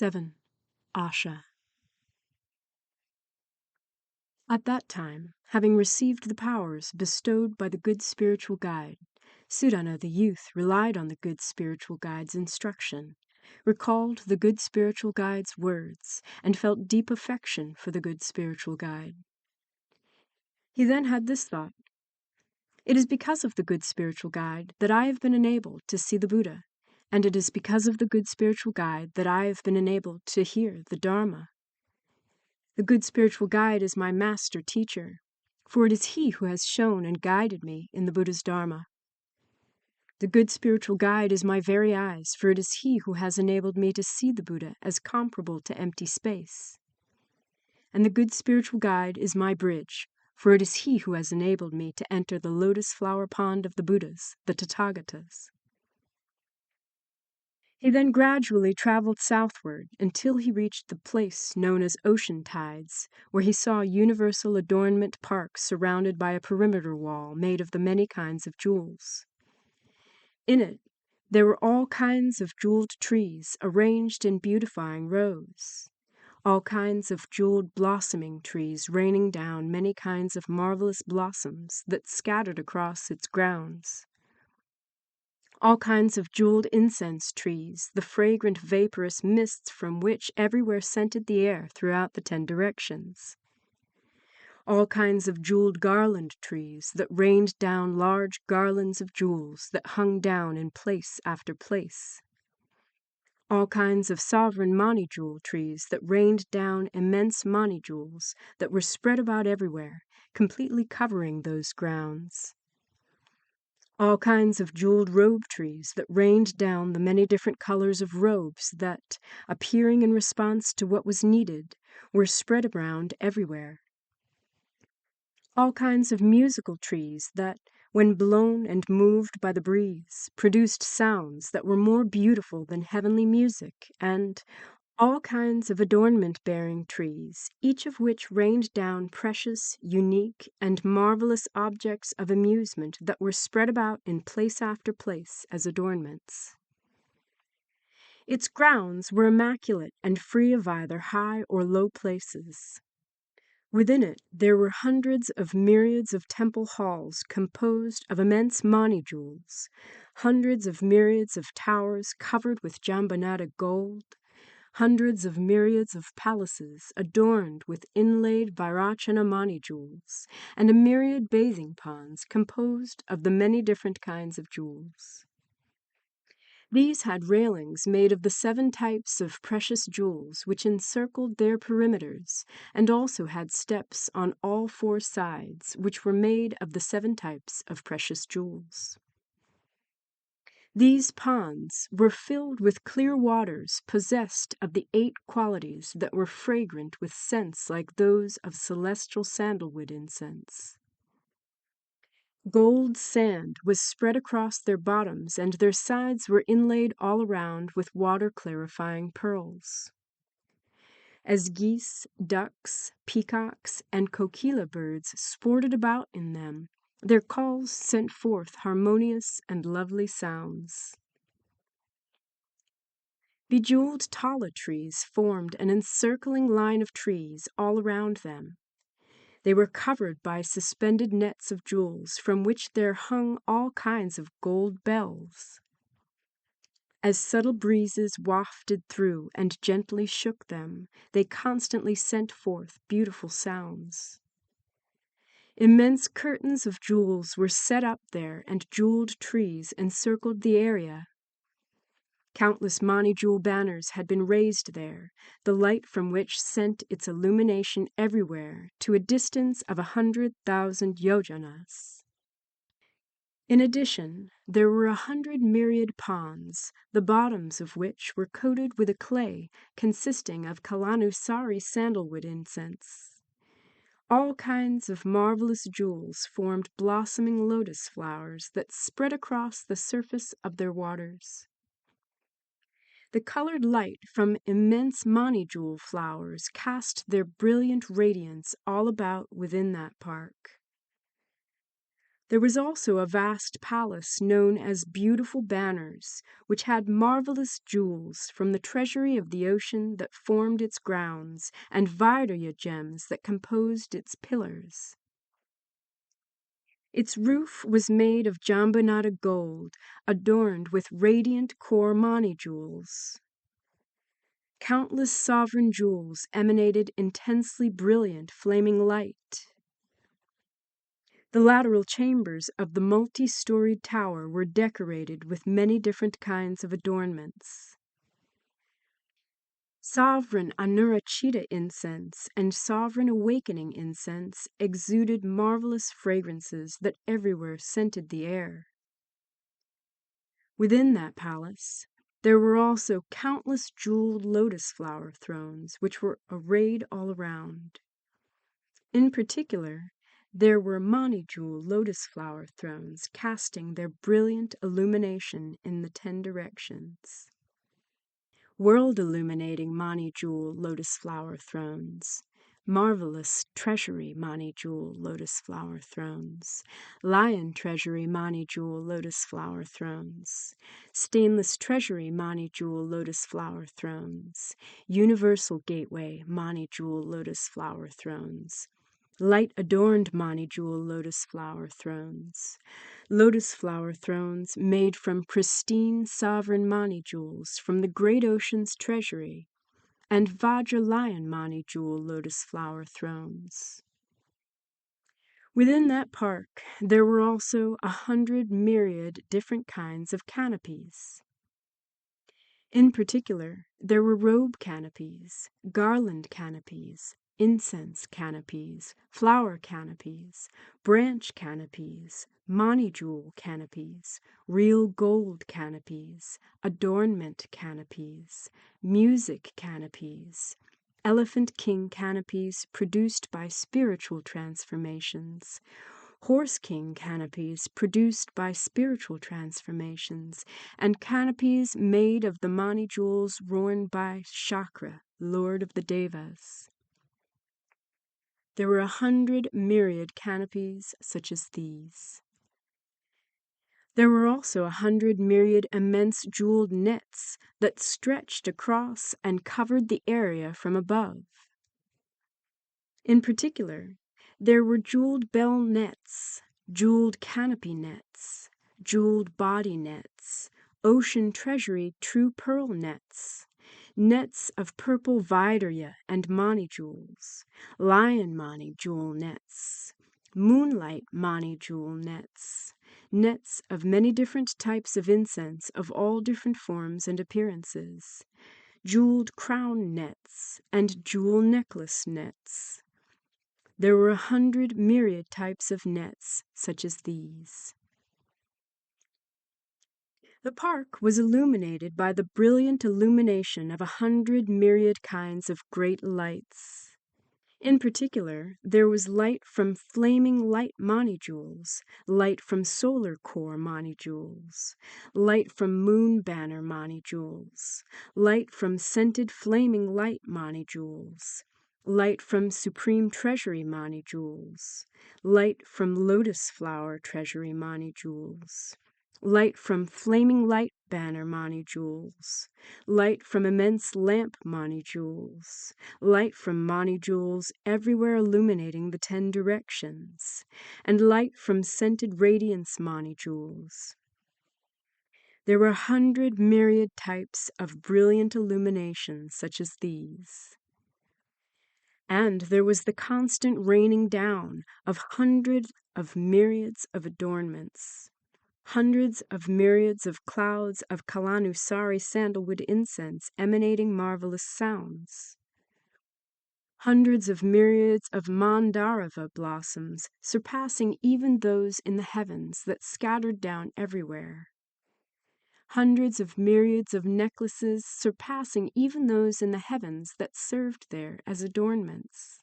7. Asha. At that time, having received the powers bestowed by the good spiritual guide, Sudhana the youth relied on the good spiritual guide's instruction, recalled the good spiritual guide's words, and felt deep affection for the good spiritual guide. He then had this thought: it is because of the good spiritual guide that I have been enabled to see the Buddha, and it is because of the good spiritual guide that I have been enabled to hear the Dharma. The good spiritual guide is my master teacher, for it is he who has shown and guided me in the Buddha's Dharma. The good spiritual guide is my very eyes, for it is he who has enabled me to see the Buddha as comparable to empty space. And the good spiritual guide is my bridge, for it is he who has enabled me to enter the lotus flower pond of the Buddhas, the Tathagatas. He then gradually traveled southward until he reached the place known as Ocean Tides, where he saw Universal Adornment Park surrounded by a perimeter wall made of the many kinds of jewels. In it, there were all kinds of jeweled trees arranged in beautifying rows, all kinds of jeweled blossoming trees raining down many kinds of marvelous blossoms that scattered across its grounds, all kinds of jeweled incense trees, the fragrant vaporous mists from which everywhere scented the air throughout the 10 directions, all kinds of jeweled garland trees that rained down large garlands of jewels that hung down in place after place, all kinds of sovereign mani jewel trees that rained down immense mani jewels that were spread about everywhere, completely covering those grounds, all kinds of jeweled robe trees that rained down the many different colors of robes that, appearing in response to what was needed, were spread around everywhere, all kinds of musical trees that, when blown and moved by the breeze, produced sounds that were more beautiful than heavenly music, and all kinds of adornment-bearing trees, each of which rained down precious, unique, and marvelous objects of amusement that were spread about in place after place as adornments. Its grounds were immaculate and free of either high or low places. Within it there were hundreds of myriads of temple halls composed of immense mani jewels, hundreds of myriads of towers covered with Jambanada gold, hundreds of myriads of palaces adorned with inlaid Vairocana mani jewels, and a myriad bathing ponds composed of the many different kinds of jewels. These had railings made of the 7 types of precious jewels which encircled their perimeters, and also had steps on all 4 sides which were made of the 7 types of precious jewels. These ponds were filled with clear waters possessed of the 8 qualities that were fragrant with scents like those of celestial sandalwood incense. Gold sand was spread across their bottoms, and their sides were inlaid all around with water-clarifying pearls. As geese, ducks, peacocks, and kokila birds sported about in them, their calls sent forth harmonious and lovely sounds. Bejeweled tala trees formed an encircling line of trees all around them. They were covered by suspended nets of jewels from which there hung all kinds of gold bells. As subtle breezes wafted through and gently shook them, they constantly sent forth beautiful sounds. Immense curtains of jewels were set up there, and jeweled trees encircled the area. Countless mani jewel banners had been raised there, the light from which sent its illumination everywhere to a distance of 100,000 yojanas. In addition, there were 100 myriad ponds, the bottoms of which were coated with a clay consisting of Kalanusari sandalwood incense. All kinds of marvelous jewels formed blossoming lotus flowers that spread across the surface of their waters. The colored light from immense mani jewel flowers cast their brilliant radiance all about within that park. There was also a vast palace known as Beautiful Banners, which had marvelous jewels from the treasury of the ocean that formed its grounds, and Vairya gems that composed its pillars. Its roof was made of Jambunata gold, adorned with radiant Kormani jewels. Countless sovereign jewels emanated intensely brilliant flaming light. The lateral chambers of the multi-storied tower were decorated with many different kinds of adornments. Sovereign Anurachita incense and sovereign awakening incense exuded marvelous fragrances that everywhere scented the air. Within that palace, there were also countless jeweled lotus flower thrones, which were arrayed all around. In particular, there were mani-jewel lotus flower thrones casting their brilliant illumination in the 10 directions. World-illuminating mani-jewel lotus flower thrones, marvelous treasury mani-jewel lotus flower thrones, lion treasury mani-jewel lotus flower thrones, stainless treasury mani-jewel lotus flower thrones, universal gateway mani-jewel lotus flower thrones, light-adorned mani-jewel lotus flower thrones made from pristine sovereign mani-jewels from the great ocean's treasury, and Vajra lion mani-jewel lotus flower thrones. Within that park, there were also 100 myriad different kinds of canopies. In particular, there were robe canopies, garland canopies, incense canopies, flower canopies, branch canopies, mani-jewel canopies, real gold canopies, adornment canopies, music canopies, elephant king canopies produced by spiritual transformations, horse king canopies produced by spiritual transformations, and canopies made of the mani jewels worn by Shakra, lord of the Devas. There were 100 myriad canopies such as these. There were also 100 myriad immense jeweled nets that stretched across and covered the area from above. In particular, there were jeweled bell nets, jeweled canopy nets, jeweled body nets, ocean treasury true pearl nets, nets of purple Vaidurya and mani jewels, lion mani jewel nets, moonlight mani jewel nets, nets of many different types of incense of all different forms and appearances, jeweled crown nets, and jewel necklace nets. There were 100 myriad types of nets such as these. The park was illuminated by the brilliant illumination of 100 myriad kinds of great lights. In particular, there was light from flaming light mani jewels, light from solar core mani jewels, light from moon banner mani jewels, light from scented flaming light mani jewels, light from supreme treasury mani jewels, light from lotus flower treasury mani jewels, light from flaming light banner mani jewels, light from immense lamp mani jewels, light from mani jewels everywhere illuminating the 10 directions, and light from scented radiance mani jewels. There were 100 myriad types of brilliant illumination such as these. And there was the constant raining down of hundreds of myriads of adornments, hundreds of myriads of clouds of Kalanusari sandalwood incense emanating marvelous sounds, hundreds of myriads of Mandarava blossoms surpassing even those in the heavens that scattered down everywhere, hundreds of myriads of necklaces surpassing even those in the heavens that served there as adornments,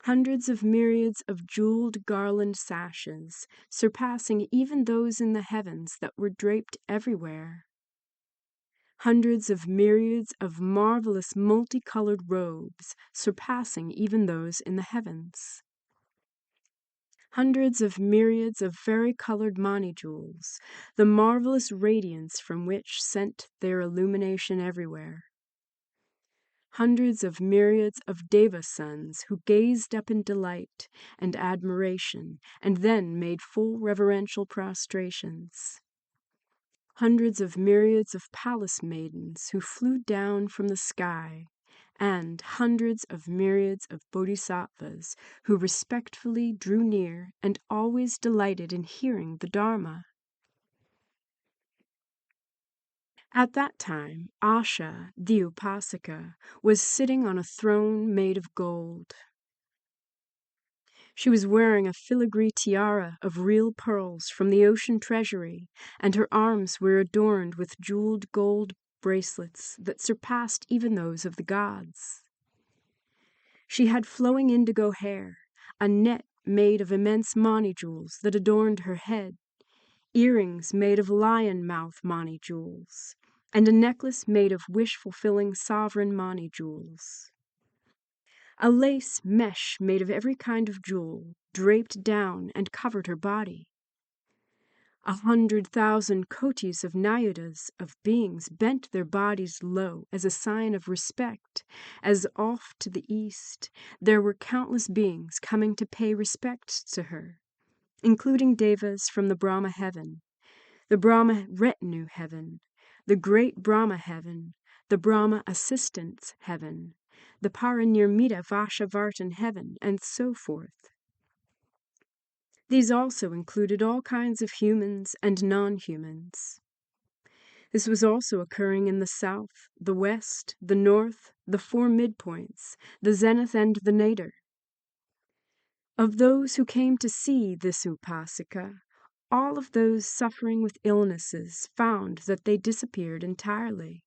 hundreds of myriads of jeweled garland sashes, surpassing even those in the heavens that were draped everywhere. Hundreds of myriads of marvelous multicolored robes, surpassing even those in the heavens. hundreds of myriads of vari-colored mani jewels, the marvelous radiance from which sent their illumination everywhere. Hundreds of myriads of Deva sons who gazed up in delight and admiration and then made full reverential prostrations. Hundreds of myriads of palace maidens who flew down from the sky, and hundreds of myriads of bodhisattvas who respectfully drew near and always delighted in hearing the Dharma. At that time, Asha, the Upasaka, was sitting on a throne made of gold. She was wearing a filigree tiara of real pearls from the ocean treasury, and her arms were adorned with jeweled gold bracelets that surpassed even those of the gods. She had flowing indigo hair, a net made of immense mani jewels that adorned her head, earrings made of lion mouth mani jewels, and a necklace made of wish-fulfilling sovereign mani jewels. A lace mesh made of every kind of jewel draped down and covered her body. 100,000 kotis of nayudas, of beings, bent their bodies low as a sign of respect, as off to the east there were countless beings coming to pay respects to her, including devas from the Brahma heaven, the Brahma retinue heaven, the great Brahma heaven, the Brahma assistants heaven, the Parinirmita Vashavartan heaven, and so forth. These also included all kinds of humans and non-humans. This was also occurring in the south, the west, the north, the four midpoints, the zenith and the nadir. Of those who came to see this Upasaka, all of those suffering with illnesses found that they disappeared entirely.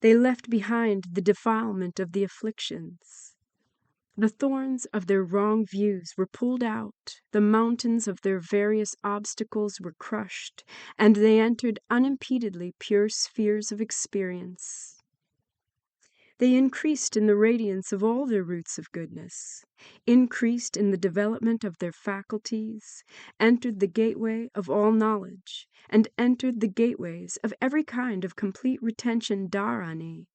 They left behind the defilement of the afflictions. The thorns of their wrong views were pulled out, the mountains of their various obstacles were crushed, and they entered unimpededly pure spheres of experience. They increased in the radiance of all their roots of goodness, increased in the development of their faculties, entered the gateway of all knowledge, and entered the gateways of every kind of complete retention dharani,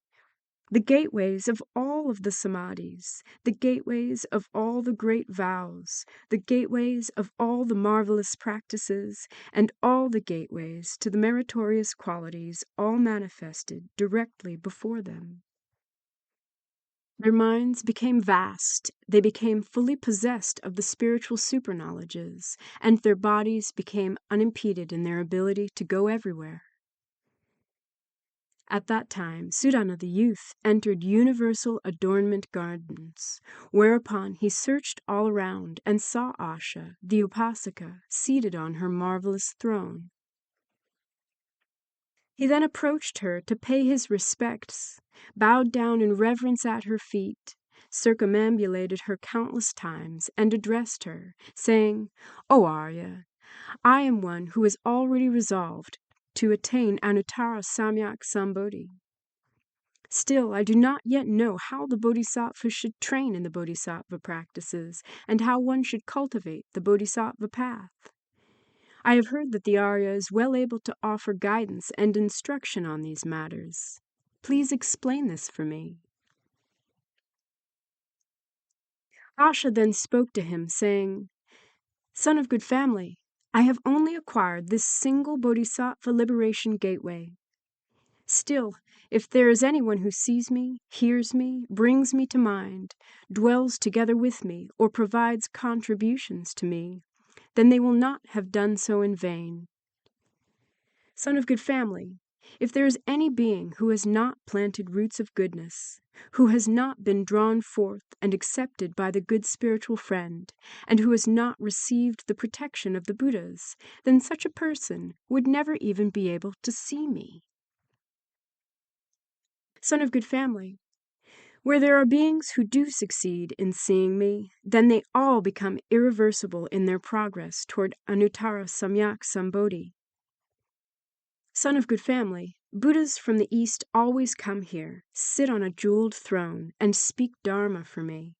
the gateways of all of the samadhis, the gateways of all the great vows, the gateways of all the marvelous practices, and all the gateways to the meritorious qualities all manifested directly before them. Their minds became vast, they became fully possessed of the spiritual superknowledges, and their bodies became unimpeded in their ability to go everywhere. At that time, Sudhana the youth entered universal adornment gardens, whereupon he searched all around and saw Asha, the Upasaka, seated on her marvelous throne. He then approached her to pay his respects, bowed down in reverence at her feet, circumambulated her countless times, and addressed her, saying, "O Arya, I am one who has already resolved to attain Anuttara Samyak Sambodhi. Still, I do not yet know how the bodhisattva should train in the bodhisattva practices, and how one should cultivate the bodhisattva path. I have heard that the Arya is well able to offer guidance and instruction on these matters. Please explain this for me." Asha then spoke to him, saying, "Son of good family, I have only acquired this single bodhisattva liberation gateway. Still, if there is anyone who sees me, hears me, brings me to mind, dwells together with me, or provides contributions to me, then they will not have done so in vain. Son of good family, if there is any being who has not planted roots of goodness, who has not been drawn forth and accepted by the good spiritual friend, and who has not received the protection of the Buddhas, then such a person would never even be able to see me. Son of good family, where there are beings who do succeed in seeing me, then they all become irreversible in their progress toward Anuttara Samyak Sambodhi. Son of good family, Buddhas from the East always come here, sit on a jeweled throne, and speak Dharma for me.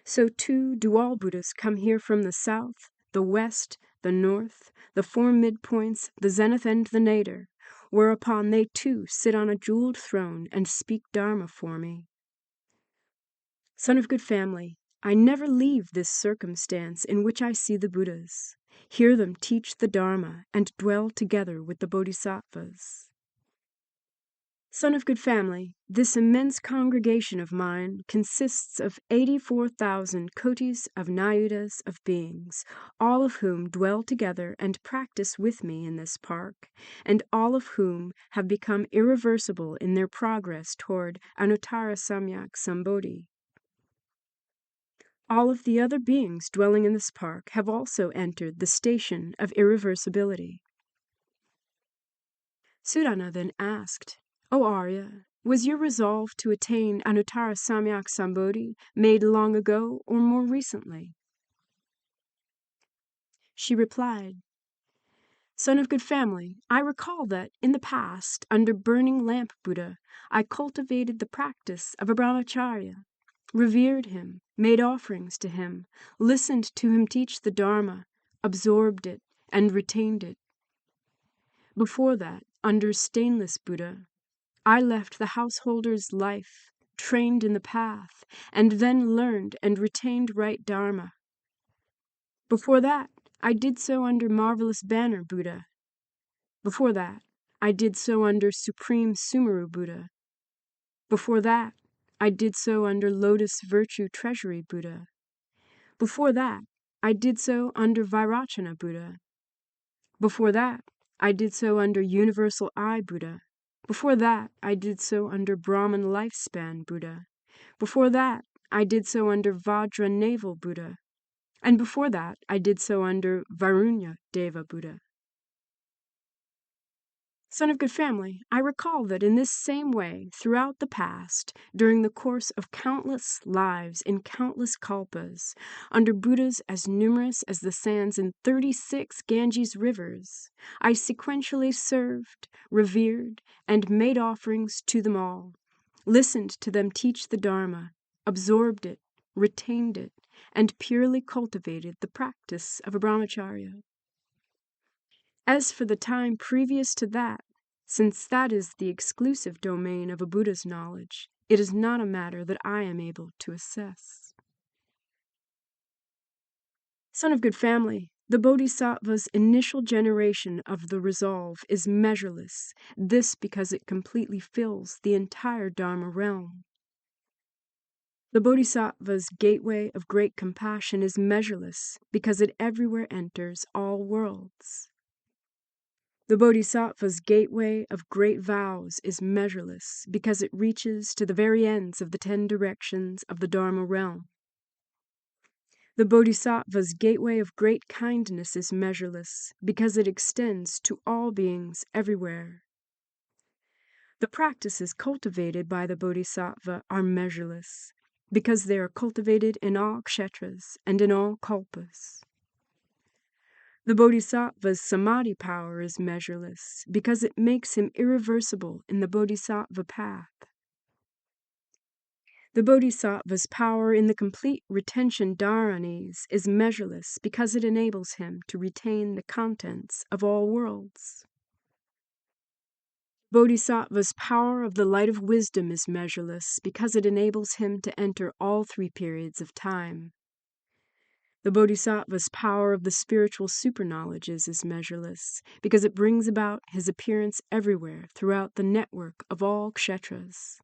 so too do all Buddhas come here from the south, the west, the north, the four midpoints, the zenith and the nadir, whereupon they too sit on a jeweled throne and speak Dharma for me. Son of good family, I never leave this circumstance in which I see the Buddhas, hear them teach the Dharma, and dwell together with the Bodhisattvas. Son of good family, this immense congregation of mine consists of 84,000 kotis of nayutas of beings, all of whom dwell together and practice with me in this park, and all of whom have become irreversible in their progress toward Anuttara Samyak Sambodhi. All of the other beings dwelling in this park have also entered the station of irreversibility. Sudhana then asked, O Arya, was your resolve to attain Anuttara Samyak Sambodhi made long ago or more recently? She replied, Son of good family, I recall that in the past, under Burning Lamp Buddha, I cultivated the practice of a brahmacharya, revered him, made offerings to him, listened to him teach the Dharma, absorbed it, and retained it. Before that, under Stainless Buddha, I left the householder's life, trained in the path, and then learned and retained right Dharma. Before that, I did so under Marvelous Banner Buddha. Before that, I did so under Supreme Sumeru Buddha. Before that, I did so under Lotus Virtue Treasury Buddha. Before that, I did so under Vairocana Buddha. Before that, I did so under Universal Eye Buddha. Before that, I did so under Brahman Lifespan Buddha. Before that, I did so under Vajra Navel Buddha. And before that, I did so under Varunya Deva Buddha. Son of good family, I recall that in this same way, throughout the past, during the course of countless lives in countless kalpas, under Buddhas as numerous as the sands in 36 Ganges rivers, I sequentially served, revered, and made offerings to them all, listened to them teach the Dharma, absorbed it, retained it, and purely cultivated the practice of a brahmacharya. As for the time previous to that, since that is the exclusive domain of a Buddha's knowledge, it is not a matter that I am able to assess. Son of good family, the Bodhisattva's initial generation of the resolve is measureless, this because it completely fills the entire Dharma realm. The Bodhisattva's gateway of great compassion is measureless because it everywhere enters all worlds. The Bodhisattva's gateway of great vows is measureless because it reaches to the very ends of the 10 directions of the Dharma realm. The Bodhisattva's gateway of great kindness is measureless because it extends to all beings everywhere. The practices cultivated by the Bodhisattva are measureless because they are cultivated in all kshetras and in all kalpas. The Bodhisattva's samadhi power is measureless because it makes him irreversible in the Bodhisattva path. The Bodhisattva's power in the complete retention dharanis is measureless because it enables him to retain the contents of all worlds. Bodhisattva's power of the light of wisdom is measureless because it enables him to enter all 3 periods of time. The Bodhisattva's power of the spiritual superknowledges is measureless because it brings about his appearance everywhere throughout the network of all kshetras.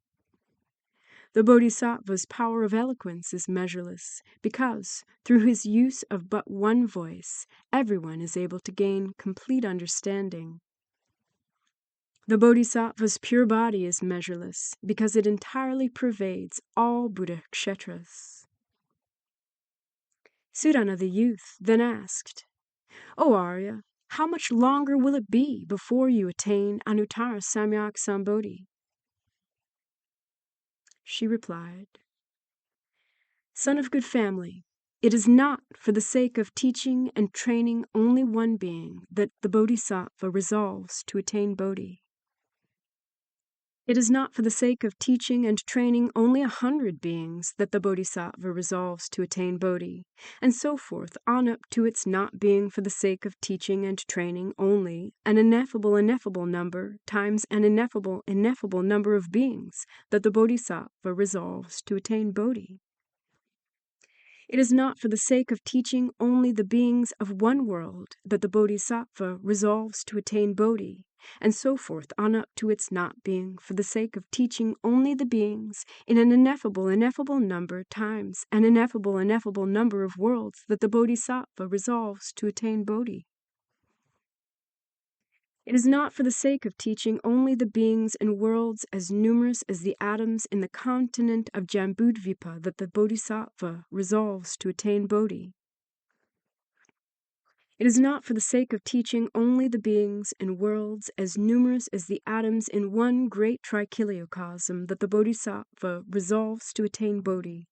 The Bodhisattva's power of eloquence is measureless because, through his use of but one voice, everyone is able to gain complete understanding. The Bodhisattva's pure body is measureless because it entirely pervades all Buddha kshetras. Sudhana the youth then asked, O Arya, how much longer will it be before you attain Anuttara Samyak Sambodhi? She replied, Son of good family, it is not for the sake of teaching and training only one being that the Bodhisattva resolves to attain Bodhi. It is not for the sake of teaching and training only 100 beings that the Bodhisattva resolves to attain Bodhi, and so forth on up to its not being for the sake of teaching and training only an ineffable number times an ineffable number of beings that the Bodhisattva resolves to attain Bodhi. It is not for the sake of teaching only the beings of one world that the Bodhisattva resolves to attain Bodhi, and so forth on up to its not being for the sake of teaching only the beings in an ineffable number times an ineffable number of worlds that the Bodhisattva resolves to attain Bodhi. It is not for the sake of teaching only the beings in worlds as numerous as the atoms in the continent of Jambudvipa that the Bodhisattva resolves to attain Bodhi. It is not for the sake of teaching only the beings in worlds as numerous as the atoms in one great trichiliocosm that the Bodhisattva resolves to attain Bodhi,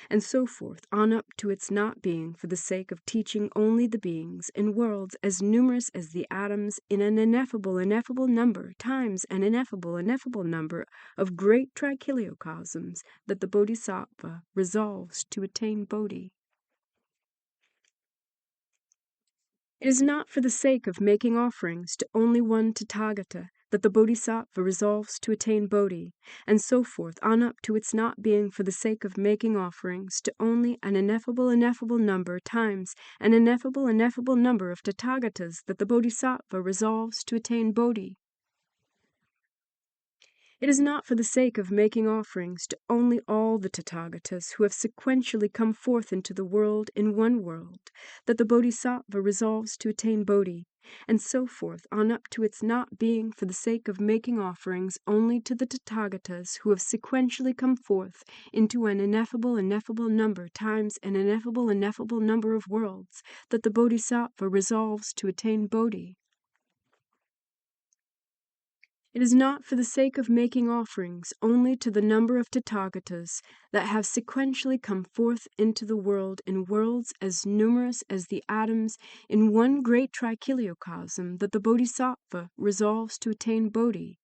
and so forth on up to its not being for the sake of teaching only the beings in worlds as numerous as the atoms in an ineffable number times an ineffable number of great trichiliocosms that the Bodhisattva resolves to attain Bodhi. It is not for the sake of making offerings to only one Tathagata that the Bodhisattva resolves to attain Bodhi, and so forth on up to its not being for the sake of making offerings to only an ineffable number times an ineffable number of Tathagatas that the Bodhisattva resolves to attain Bodhi. It is not for the sake of making offerings to only all the Tathagatas who have sequentially come forth into the world in one world that the Bodhisattva resolves to attain Bodhi, and so forth on up to its not being for the sake of making offerings only to the Tathagatas who have sequentially come forth into an ineffable number times an ineffable number of worlds that the Bodhisattva resolves to attain Bodhi. It is not for the sake of making offerings only to the number of Tathagatas that have sequentially come forth into the world in worlds as numerous as the atoms in one great trichiliocosm that the Bodhisattva resolves to attain Bodhi,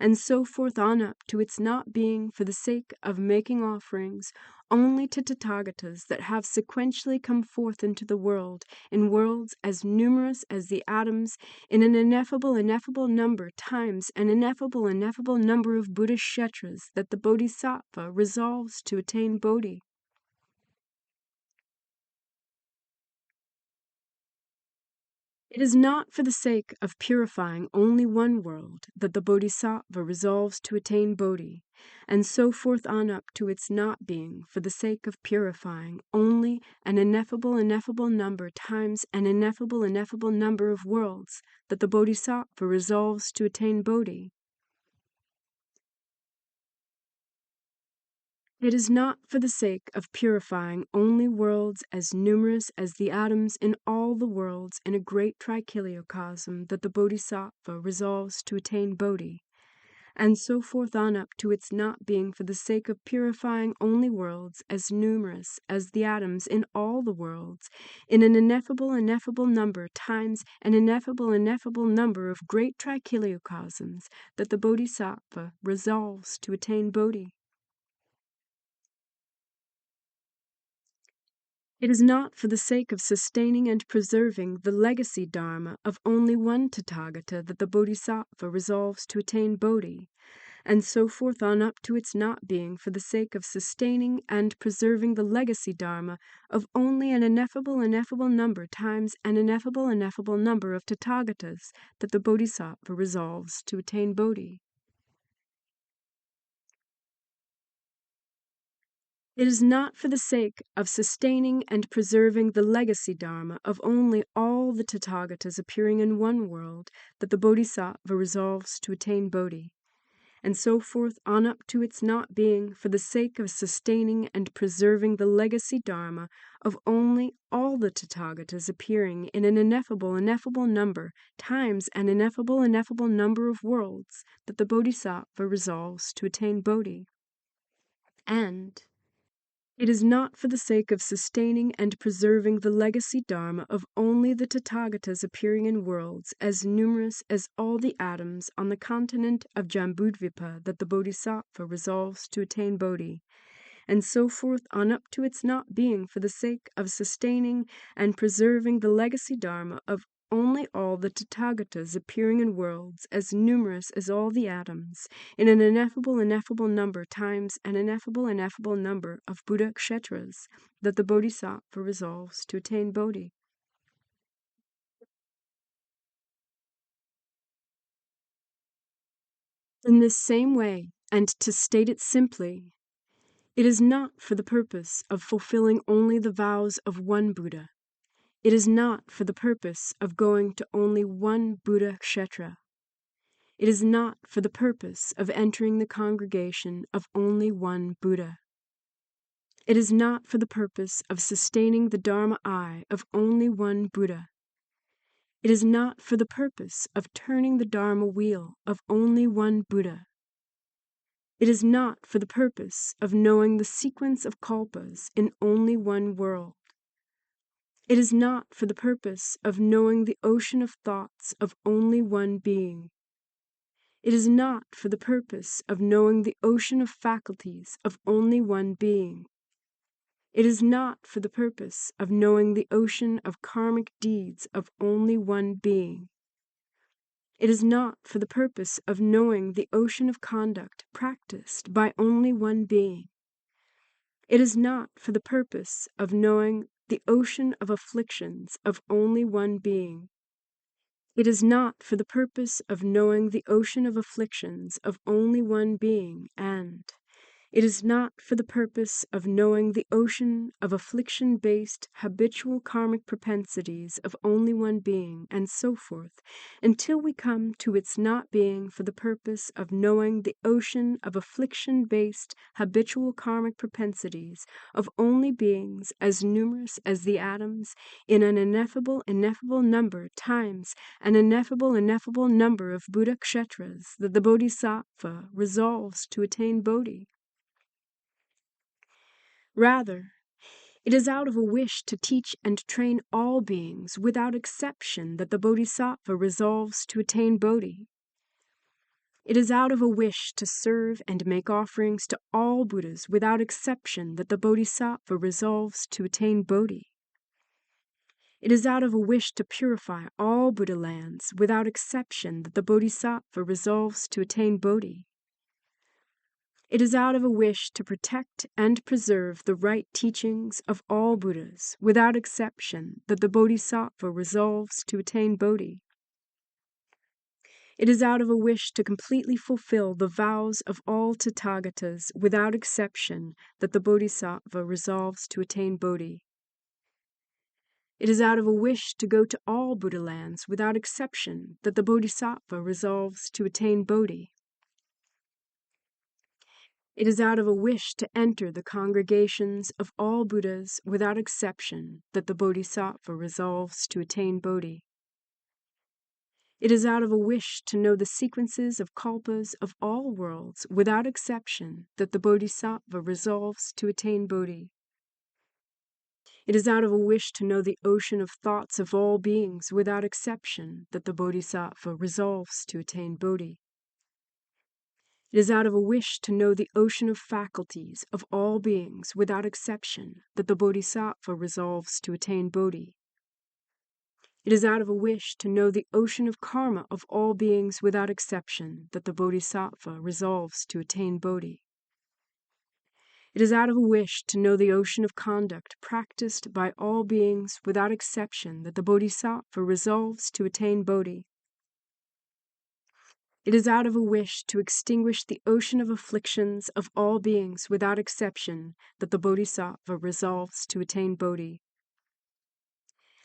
and so forth on up to its not being for the sake of making offerings only to Tathagatas that have sequentially come forth into the world in worlds as numerous as the atoms in an ineffable number times an ineffable number of Buddha-kshetras that the Bodhisattva resolves to attain Bodhi. It is not for the sake of purifying only one world that the Bodhisattva resolves to attain Bodhi, and so forth on up to its not being for the sake of purifying only an ineffable number times an ineffable number of worlds that the Bodhisattva resolves to attain Bodhi. It is not for the sake of purifying only worlds as numerous as the atoms in all the worlds in a great trichiliocosm that the Bodhisattva resolves to attain Bodhi, and so forth on up to its not being for the sake of purifying only worlds as numerous as the atoms in all the worlds in an ineffable number times an ineffable number of great trichiliocosms that the Bodhisattva resolves to attain Bodhi. It is not for the sake of sustaining and preserving the legacy dharma of only one Tathagata that the Bodhisattva resolves to attain Bodhi, and so forth on up to its not being for the sake of sustaining and preserving the legacy dharma of only an ineffable number times an ineffable number of Tathagatas that the Bodhisattva resolves to attain Bodhi. It is not for the sake of sustaining and preserving the legacy dharma of only all the Tathagatas appearing in one world that the Bodhisattva resolves to attain Bodhi, and so forth on up to its not being for the sake of sustaining and preserving the legacy dharma of only all the Tathagatas appearing in an ineffable number times an ineffable number of worlds that the Bodhisattva resolves to attain Bodhi. And It is not for the sake of sustaining and preserving the legacy dharma of only the Tathagatas appearing in worlds as numerous as all the atoms on the continent of Jambudvipa that the Bodhisattva resolves to attain Bodhi, and so forth on up to its not being for the sake of sustaining and preserving the legacy dharma of only all the Tathagatas appearing in worlds as numerous as all the atoms, in an ineffable number times an ineffable number of Buddha kshetras, that the Bodhisattva resolves to attain Bodhi. In this same way, and to state it simply, it is not for the purpose of fulfilling only the vows of one Buddha. It is not for the purpose of going to only one Buddha kshetra. It is not for the purpose of entering the congregation of only one Buddha. It is not for the purpose of sustaining the Dharma eye of only one Buddha. It is not for the purpose of turning the Dharma wheel of only one Buddha. It is not for the purpose of knowing the sequence of kalpas in only one world. It is not for the purpose of knowing the ocean of thoughts of only one being. It is not for the purpose of knowing the ocean of faculties of only one being. It is not for the purpose of knowing the ocean of karmic deeds of only one being. It is not for the purpose of knowing the ocean of conduct practiced by only one being. It is not for the purpose of knowing the ocean of afflictions of only one being. It is not for the purpose of knowing the ocean of afflictions of only one being, and it is not for the purpose of knowing the ocean of affliction-based habitual karmic propensities of only one being, and so forth, until we come to its not being for the purpose of knowing the ocean of affliction-based habitual karmic propensities of only beings as numerous as the atoms in an ineffable number times an ineffable number of Buddha kshetras that the Bodhisattva resolves to attain Bodhi. Rather, it is out of a wish to teach and train all beings without exception that the Bodhisattva resolves to attain Bodhi. It is out of a wish to serve and make offerings to all Buddhas without exception that the Bodhisattva resolves to attain Bodhi. It is out of a wish to purify all Buddha lands without exception that the Bodhisattva resolves to attain Bodhi. It is out of a wish to protect and preserve the right teachings of all Buddhas, without exception, that the Bodhisattva resolves to attain Bodhi. It is out of a wish to completely fulfill the vows of all Tathagatas, without exception, that the Bodhisattva resolves to attain Bodhi. It is out of a wish to go to all Buddha lands, without exception, that the Bodhisattva resolves to attain Bodhi. It is out of a wish to enter the congregations of all Buddhas without exception that the Bodhisattva resolves to attain Bodhi. It is out of a wish to know the sequences of kalpas of all worlds without exception that the Bodhisattva resolves to attain Bodhi. It is out of a wish to know the ocean of thoughts of all beings without exception that the Bodhisattva resolves to attain Bodhi. It is out of a wish to know the ocean of faculties of all beings without exception that the Bodhisattva resolves to attain Bodhi. It is out of a wish to know the ocean of karma of all beings without exception that the Bodhisattva resolves to attain Bodhi. It is out of a wish to know the ocean of conduct practiced by all beings without exception that the Bodhisattva resolves to attain Bodhi. It is out of a wish to extinguish the ocean of afflictions of all beings without exception that the Bodhisattva resolves to attain Bodhi.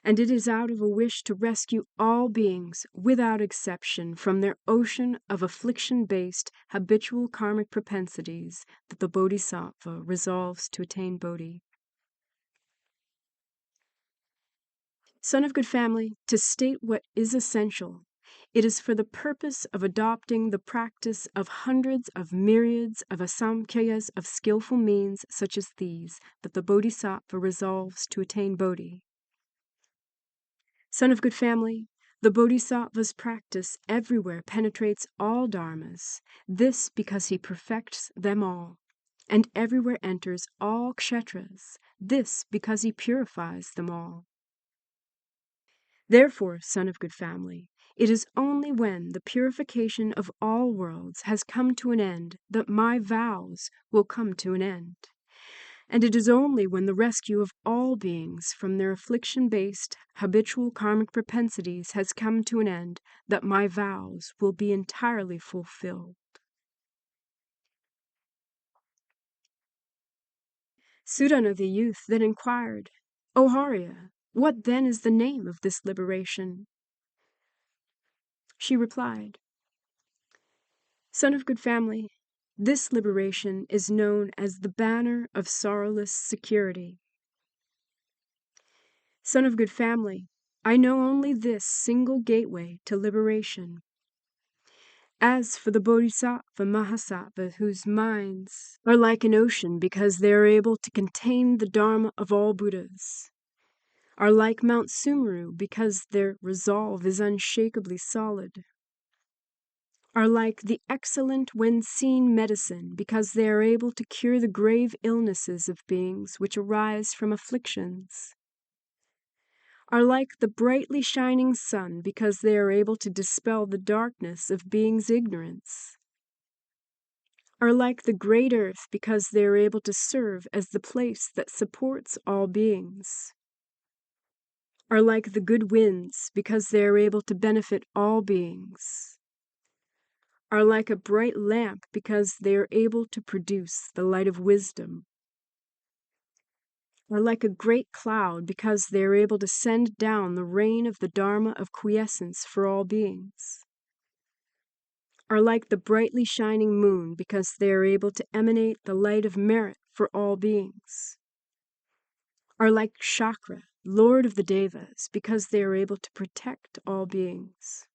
And it is out of a wish to rescue all beings without exception from their ocean of affliction-based habitual karmic propensities that the Bodhisattva resolves to attain Bodhi. Son of good family, to state what is essential, It is for the purpose of adopting the practice of hundreds of myriads of asamkhya's of skillful means such as these that the Bodhisattva resolves to attain Bodhi. Son of good family, the Bodhisattva's practice everywhere penetrates all dharmas, this because he perfects them all, and everywhere enters all kshetras, this because he purifies them all. Therefore, son of good family, it is only when the purification of all worlds has come to an end that my vows will come to an end. And it is only when the rescue of all beings from their affliction-based, habitual karmic propensities has come to an end that my vows will be entirely fulfilled. Sudhana the youth then inquired, O Harya, what then is the name of this liberation? She replied, Son of good family, this liberation is known as the banner of sorrowless security. Son of good family, I know only this single gateway to liberation. As for the Bodhisattva Mahasattva, whose minds are like an ocean because they are able to contain the Dharma of all Buddhas, are like Mount Sumeru because their resolve is unshakably solid, are like the excellent when seen medicine because they are able to cure the grave illnesses of beings which arise from afflictions, are like the brightly shining sun because they are able to dispel the darkness of beings' ignorance, are like the great earth because they are able to serve as the place that supports all beings, are like the good winds because they are able to benefit all beings, are like a bright lamp because they are able to produce the light of wisdom, are like a great cloud because they are able to send down the rain of the Dharma of quiescence for all beings, are like the brightly shining moon because they are able to emanate the light of merit for all beings, are like Chakra, Lord of the Devas, because they are able to protect all beings.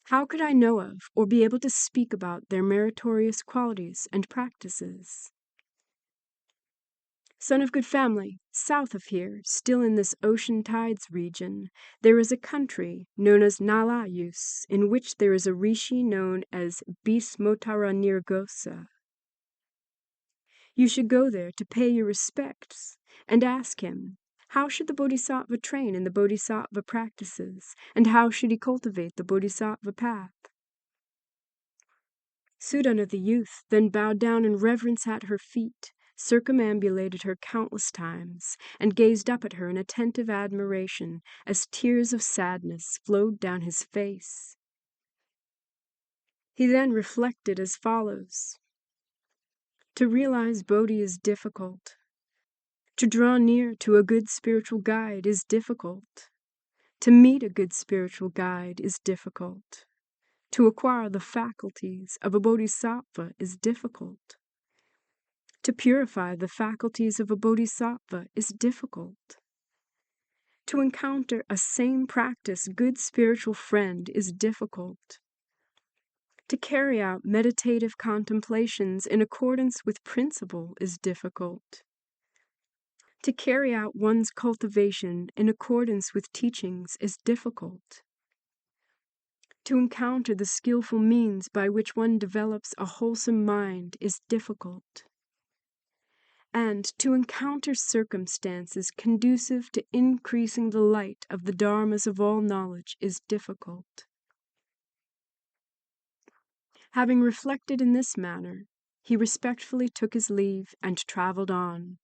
How could I know of or be able to speak about their meritorious qualities and practices? Son of good family, south of here, still in this ocean tides region, there is a country known as Nalayus, in which there is a rishi known as Bhismotara Nirgosa. You should go there to pay your respects and ask him, how should the Bodhisattva train in the Bodhisattva practices, and how should he cultivate the Bodhisattva path? Sudhana the youth then bowed down in reverence at her feet, circumambulated her countless times, and gazed up at her in attentive admiration as tears of sadness flowed down his face. He then reflected as follows. To realize Bodhi is difficult. To draw near to a good spiritual guide is difficult. To meet a good spiritual guide is difficult. To acquire the faculties of a bodhisattva is difficult. To purify the faculties of a bodhisattva is difficult. To encounter a same practice good spiritual friend is difficult. To carry out meditative contemplations in accordance with principle is difficult. To carry out one's cultivation in accordance with teachings is difficult. To encounter the skillful means by which one develops a wholesome mind is difficult. And to encounter circumstances conducive to increasing the light of the dharmas of all knowledge is difficult. Having reflected in this manner, he respectfully took his leave and traveled on.